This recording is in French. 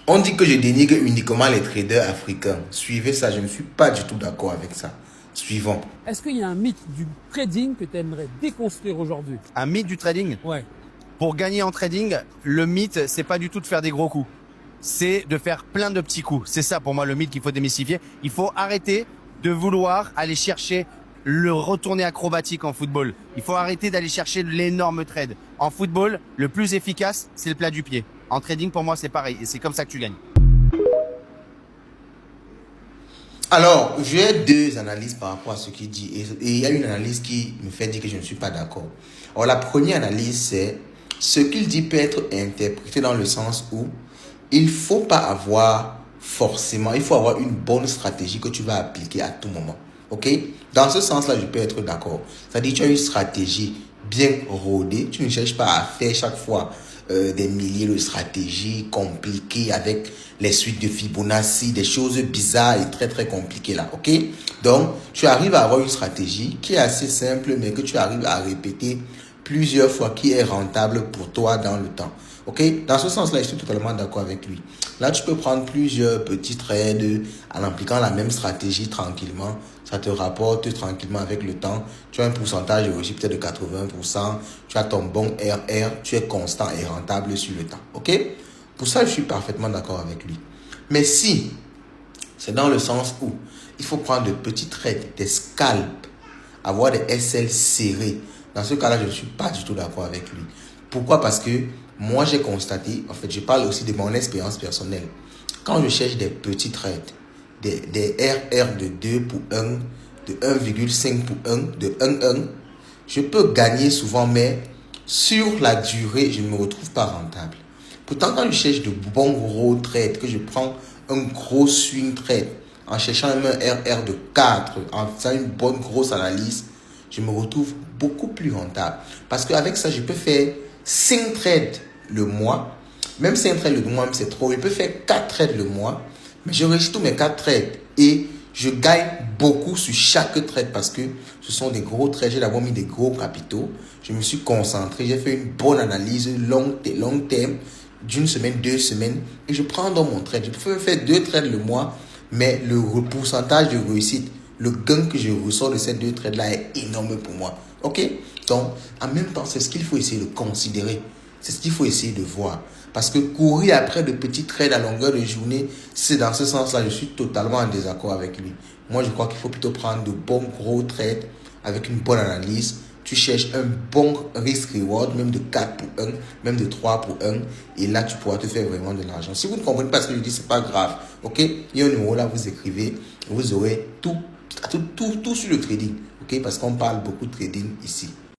On dit que je dénigre uniquement les traders africains. Suivez ça, je ne suis pas du tout d'accord avec ça. Suivons. Est-ce qu'il y a un mythe du trading que tu aimerais déconstruire aujourd'hui? Un mythe du trading? Ouais. Pour gagner en trading, le mythe, c'est pas du tout de faire des gros coups. C'est de faire plein de petits coups. C'est ça pour moi le mythe qu'il faut démystifier. Il faut arrêter de vouloir aller chercher le retourné acrobatique en football. Il faut arrêter d'aller chercher l'énorme trade. En football, le plus efficace, c'est le plat du pied. En trading, pour moi, c'est pareil. Et c'est comme ça que tu gagnes. Alors, j'ai deux analyses par rapport à ce qu'il dit. Et il y a une analyse qui me fait dire que je ne suis pas d'accord. Alors, la première analyse, c'est ce qu'il dit peut être interprété dans le sens où il faut pas avoir forcément, il faut avoir une bonne stratégie que tu vas appliquer à tout moment. Ok? Dans ce sens-là, je peux être d'accord. C'est-à-dire, tu as une stratégie bien rodée. Tu ne cherches pas à faire chaque fois des milliers de stratégies compliquées avec les suites de Fibonacci, des choses bizarres et très très compliquées là. Ok? Donc, tu arrives à avoir une stratégie qui est assez simple, mais que tu arrives à répéter plusieurs fois, qui est rentable pour toi dans le temps. Ok? Dans ce sens-là, je suis totalement d'accord avec lui. Là, tu peux prendre plusieurs petits trades en appliquant la même stratégie tranquillement. Ça te rapporte tranquillement avec le temps. Tu as un pourcentage de réussite peut-être de 80%. Tu as ton bon RR. Tu es constant et rentable sur le temps. Ok? Pour ça, je suis parfaitement d'accord avec lui. Mais si c'est dans le sens où il faut prendre de petits trades, des scalps, avoir des SL serrés. Dans ce cas-là, je ne suis pas du tout d'accord avec lui. Pourquoi? Parce que moi, j'ai constaté, en fait, je parle aussi de mon expérience personnelle. Quand je cherche des petits trades, des RR de 2 pour 1, de 1,5 pour 1, de 1,1, je peux gagner souvent, mais sur la durée, je ne me retrouve pas rentable. Pourtant, quand je cherche de bons gros trades, que je prends un gros swing trade, en cherchant un RR de 4, en faisant une bonne grosse analyse, je me retrouve beaucoup plus rentable. Parce qu'avec ça, je peux faire 5 trades le mois. Même 5 trades le mois, c'est trop. Je peux faire 4 trades le mois. Mais je réussis tous mes 4 trades. Et je gagne beaucoup sur chaque trade parce que ce sont des gros trades. J'ai d'abord mis des gros capitaux. Je me suis concentré. J'ai fait une bonne analyse long terme d'une semaine, 2 semaines. Et je prends dans mon trade. Je peux faire 2 trades le mois. Mais le pourcentage de réussite, le gain que je ressors de ces 2 trades-là est énorme pour moi. Ok? Donc, en même temps, c'est ce qu'il faut essayer de considérer. C'est ce qu'il faut essayer de voir. Parce que courir après de petits trades à longueur de journée, c'est dans ce sens-là, je suis totalement en désaccord avec lui. Moi, je crois qu'il faut plutôt prendre de bons gros trades avec une bonne analyse. Tu cherches un bon risk-reward, même de 4 pour 1, même de 3 pour 1. Et là, tu pourras te faire vraiment de l'argent. Si vous ne comprenez pas ce que je dis, ce n'est pas grave. Ok? Il y a un numéro là, vous écrivez. Vous aurez tout sur le trading. Ok? Parce qu'on parle beaucoup de trading ici.